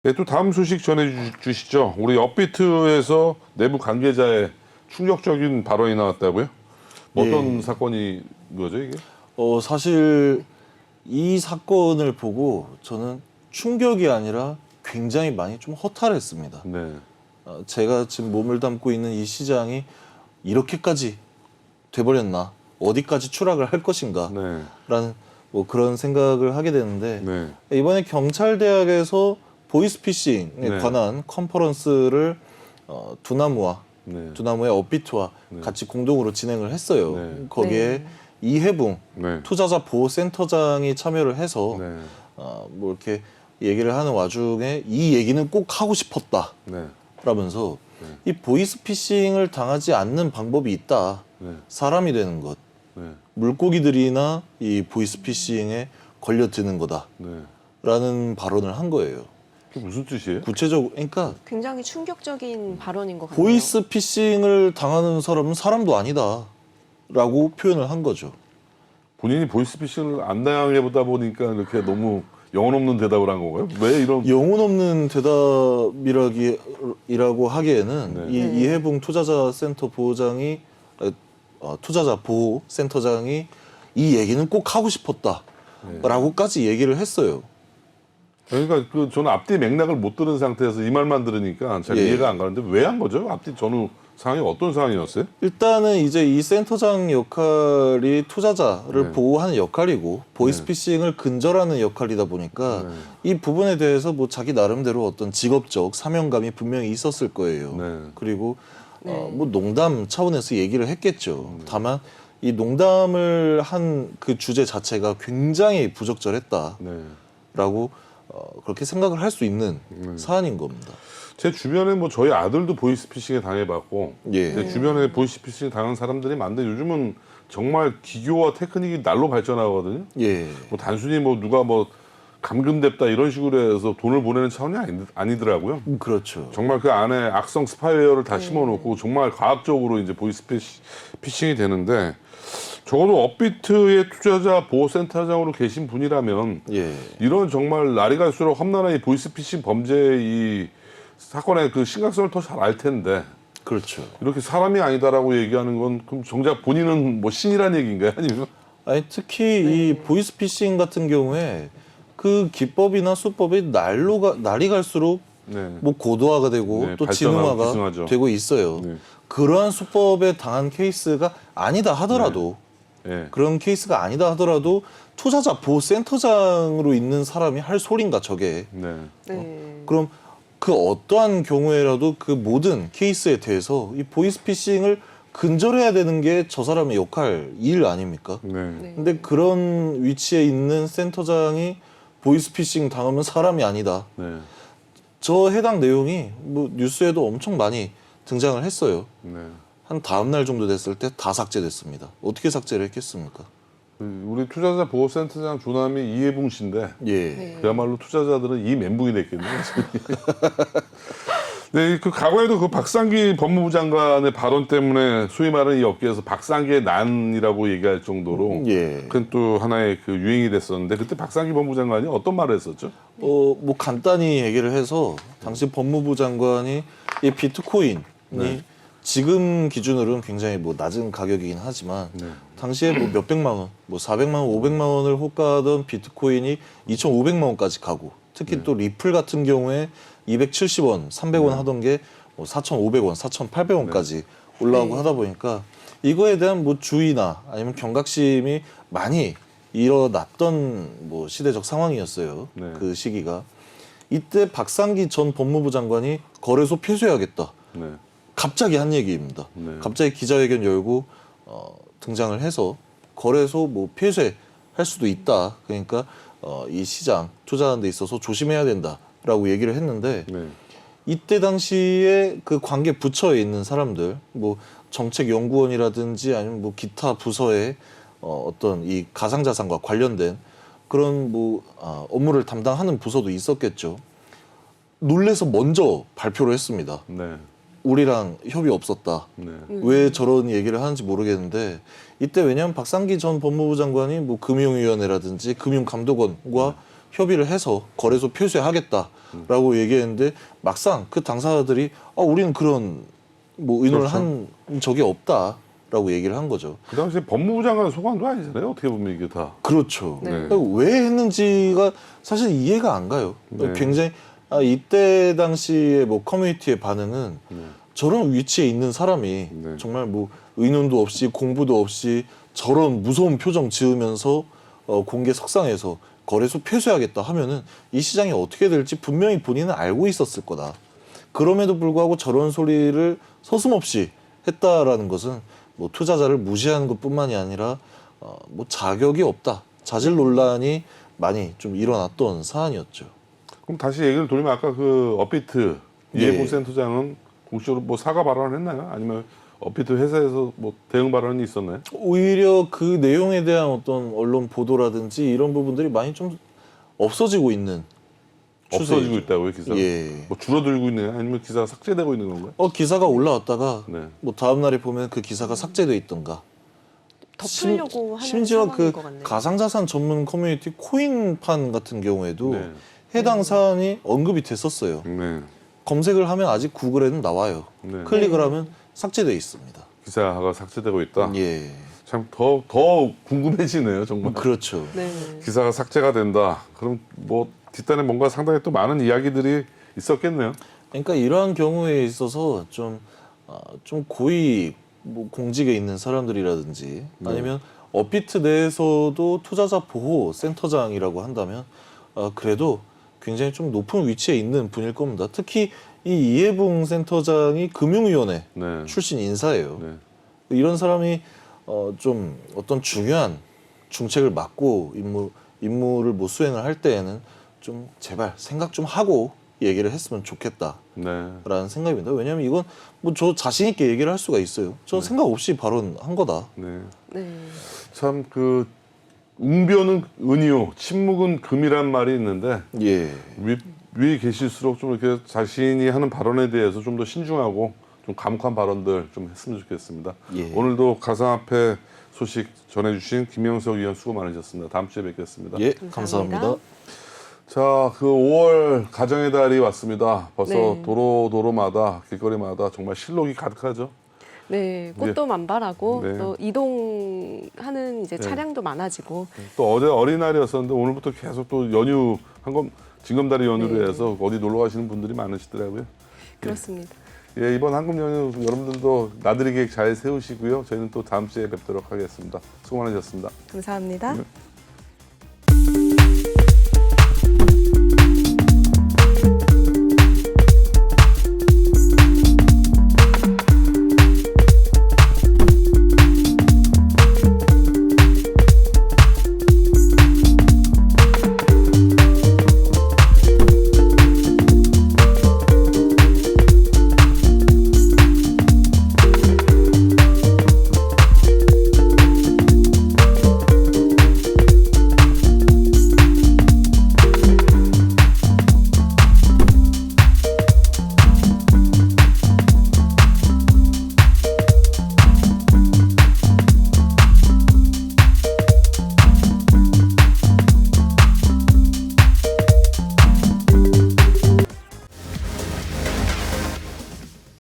네, 또 다음 소식 전해주시죠. 우리 업비트에서 내부 관계자의 충격적인 발언이 나왔다고요? 어떤 사건이 뭐죠 이게? 사실 이 사건을 보고 저는 충격이 아니라 굉장히 많이 좀 허탈했습니다. 네. 제가 지금 몸을 담고 있는 이 시장이 이렇게까지 돼버렸나? 어디까지 추락을 할 것인가? 네. 라는 뭐 그런 생각을 하게 되는데 네. 이번에 경찰대학에서 보이스피싱에 네. 관한 컨퍼런스를 두나무와 네. 두나무의 업비트와 같이 공동으로 진행을 했어요. 네. 거기에 이해붕 네. 투자자 보호센터장이 참여를 해서 네. 뭐 이렇게 얘기를 하는 와중에 이 얘기는 꼭 하고 싶었다 네. 라면서 이 보이스피싱을 당하지 않는 방법이 있다. 네. 사람이 되는 것, 네. 물고기들이나 이 보이스피싱에 걸려드는 네. 거다라는 발언을 한 거예요. 그게 무슨 뜻이에요? 구체적으로 그러니까 굉장히 충격적인 발언인 것 같아요. 보이스피싱을 당하는 사람은 사람도 아니다라고 표현을 한 거죠. 본인이 보이스피싱을 안 당해보다 보니까 이렇게 너무 영혼 없는 대답을 한 건가요? 왜 이런? 영혼 없는 대답이라고 하기에는 네. 이 이해붕 투자자 보호장이 투자자 보호센터장이 이 얘기는 꼭 하고 싶었다라고까지 얘기를 했어요. 그러니까 저는 앞뒤 맥락을 못 들은 상태에서 이 말만 들으니까 잘 예. 이해가 안 가는데 왜 한 거죠? 앞뒤 전후 상황이 어떤 상황이었어요? 일단은 이제 이 센터장 역할이 투자자를 네. 보호하는 역할이고 보이스피싱을 근절하는 역할이다 보니까 네. 이 부분에 대해서 뭐 자기 나름대로 어떤 직업적 사명감이 분명히 있었을 거예요. 네. 그리고 네. 뭐 농담 차원에서 얘기를 했겠죠. 다만 이 농담을 한 그 주제 자체가 굉장히 부적절했다라고 네. 그렇게 생각을 할 수 있는 사안인 겁니다. 제 주변에 뭐 저희 아들도 보이스피싱에 당해봤고 예. 제 주변에 보이스피싱 당한 사람들이 많은데 요즘은 정말 기교와 테크닉이 날로 발전하거든요. 예. 뭐 단순히 뭐 누가 뭐 감금됐다 이런 식으로 해서 돈을 보내는 차원이 아니더라고요. 그렇죠. 정말 그 안에 악성 스파이웨어를 다 심어놓고 정말 과학적으로 이제 보이스피싱이 되는데 적어도 업비트의 투자자 보호센터장으로 계신 분이라면 예. 이런 정말 날이 갈수록 험난한 이 보이스피싱 범죄의 이 사건의 그 심각성을 더 잘 알 텐데 그렇죠. 이렇게 사람이 아니다라고 얘기하는 건 그럼 정작 본인은 뭐 신이란 얘기인가요? 아니면 아니 특히 이 보이스피싱 같은 경우에 그 기법이나 수법이 날이 갈수록 네. 뭐 고도화가 되고 네, 또 발전하고 진흥화가 기승하죠. 되고 있어요. 네. 그러한 수법에 당한 케이스가 아니다 하더라도 네. 그런 케이스가 아니다 하더라도 투자자 보호센터장으로 있는 사람이 할 소린가 저게. 네. 네. 그럼 그 어떠한 경우에라도 그 모든 케이스에 대해서 이 보이스피싱을 근절해야 되는 게 저 사람의 역할, 일 아닙니까? 네. 네. 근데 그런 위치에 있는 센터장이 보이스피싱 당하면 사람이 아니다. 네. 저 해당 내용이 뭐 뉴스에도 엄청 많이 등장을 했어요. 네. 한 다음 날 정도 됐을 때 다 삭제됐습니다. 어떻게 삭제를 했겠습니까? 우리 투자자 보호센터장 조남이 이해붕 씨인데 예. 네. 그야말로 투자자들은 이 멘붕이 됐겠네요. 네, 그 과거에도 그 박상기 법무부 장관의 발언 때문에 소위 말하는 이 업계에서 박상기의 난이라고 얘기할 정도로 예. 큰 또 하나의 그 유행이 됐었는데 그때 박상기 법무부 장관이 어떤 말을 했었죠? 뭐 간단히 얘기를 해서 당시 법무부 장관이 이 비트코인이 네. 지금 기준으로는 굉장히 뭐 낮은 가격이긴 하지만 네. 당시에 뭐 몇백만 원, 뭐 400만 원, 500만 원을 호가하던 비트코인이 2,500만 원까지 가고 특히 또 리플 같은 경우에 270원, 300원 하던 게 뭐 4,500원, 4,800원까지 올라오고 네. 하다 보니까 이거에 대한 뭐 주의나 아니면 경각심이 많이 일어났던 뭐 시대적 상황이었어요. 네. 그 시기가. 이때 박상기 전 법무부 장관이 거래소 폐쇄하겠다. 네. 갑자기 한 얘기입니다. 네. 갑자기 기자회견 열고 등장을 해서 거래소 뭐 폐쇄할 수도 있다. 그러니까 이 시장 투자하는 데 있어서 조심해야 된다라고 얘기를 했는데 네. 이때 당시에 그 관계 부처에 있는 사람들, 뭐 정책연구원이라든지 아니면 뭐 기타 부서의 어떤 이 가상자산과 관련된 그런 뭐 업무를 담당하는 부서도 있었겠죠. 놀래서 먼저 발표를 했습니다. 네. 우리랑 협의 없었다. 네. 왜 저런 얘기를 하는지 모르겠는데 이때 왜냐하면 박상기 전 법무부 장관이 뭐 금융위원회라든지 금융감독원과 협의를 해서 거래소 폐쇄하겠다라고 얘기했는데 막상 그 당사자들이 우리는 그런 뭐 의논을 그렇죠. 한 적이 없다라고 얘기를 한 거죠. 그 당시에 법무부 장관 소관도 아니잖아요. 어떻게 보면 이게 다. 그렇죠. 네. 그러니까 왜 했는지가 사실 이해가 안 가요. 네. 굉장히 이때 당시에 뭐 커뮤니티의 반응은 저런 위치에 있는 사람이 네. 정말 뭐 의논도 없이 공부도 없이 저런 무서운 표정 지으면서 공개 석상에서 거래소 폐쇄하겠다 하면은 이 시장이 어떻게 될지 분명히 본인은 알고 있었을 거다. 그럼에도 불구하고 저런 소리를 서슴없이 했다라는 것은 뭐 투자자를 무시하는 것뿐만이 아니라 뭐 자격이 없다. 자질 논란이 많이 좀 일어났던 사안이었죠. 그럼 다시 얘기를 돌리면 아까 그 업비트 예. 이해봉 센터장은 공식적으로 뭐 사과 발언을 했나요? 아니면 업비트 회사에서 뭐 대응 발언이 있었나요? 오히려 그 내용에 대한 어떤 언론 보도라든지 이런 부분들이 많이 좀 없어지고 있는 없어지고 추세이죠. 있다고요, 기사가? 예. 뭐 줄어들고 있나요? 아니면 기사가 삭제되고 있는 건가요? 기사가 올라왔다가 네. 뭐 다음 날에 보면 그 기사가 삭제돼 있던가. 덮으려고 하는 심지어 상황인 그 것 같네요. 가상자산 전문 커뮤니티 코인판 같은 경우에도 네. 해당 사안이 언급이 됐었어요. 네. 검색을 하면 아직 구글에는 나와요. 네. 클릭을 네. 하면 삭제돼 있습니다. 기사가 삭제되고 있다. 예. 참 더 궁금해지네요, 정말. 그렇죠. 네. 기사가 삭제가 된다. 그럼 뭐 뒷단에 뭔가 상당히 또 많은 이야기들이 있었겠네요. 그러니까 이러한 경우에 있어서 좀 고위 뭐 공직에 있는 사람들이라든지 아니면 업비트 내에서도 투자자 보호 센터장이라고 한다면 그래도 굉장히 좀 높은 위치에 있는 분일 겁니다. 특히 이 이해붕 센터장이 금융위원회 네. 출신 인사예요. 네. 이런 사람이 좀 어떤 중요한 중책을 맡고 임무를 뭐 수행을 할 때에는 좀 제발 생각 좀 하고 얘기를 했으면 좋겠다라는 네. 생각입니다. 왜냐하면 이건 뭐 저 자신 있게 얘기를 할 수가 있어요. 저 생각 없이 발언한 거다. 네. 네. 참 그 웅변은 은이요, 침묵은 금이란 말이 있는데 예. 위에 계실수록 좀 이렇게 자신이 하는 발언에 대해서 좀 더 신중하고 좀 감옥한 발언들 좀 했으면 좋겠습니다. 예. 오늘도 가상화폐 소식 전해주신 김영석 위원 수고 많으셨습니다. 다음 주에 뵙겠습니다. 예, 감사합니다. 감사합니다. 자, 그 5월 가정의 달이 왔습니다. 벌써 네. 도로마다 길거리마다 정말 실록이 가득하죠. 네, 꽃도 만발하고 네. 또 이동하는 이제 네. 차량도 많아지고 또 어제 어린날이었었는데 오늘부터 계속 또 연휴 징검다리 연휴로 네. 해서 어디 놀러 가시는 분들이 많으시더라고요. 그렇습니다. 예, 이번 한금 연휴 여러분들도 나들이 계획 잘 세우시고요. 저희는 또 다음 주에 뵙도록 하겠습니다. 수고 많으셨습니다. 감사합니다. 네.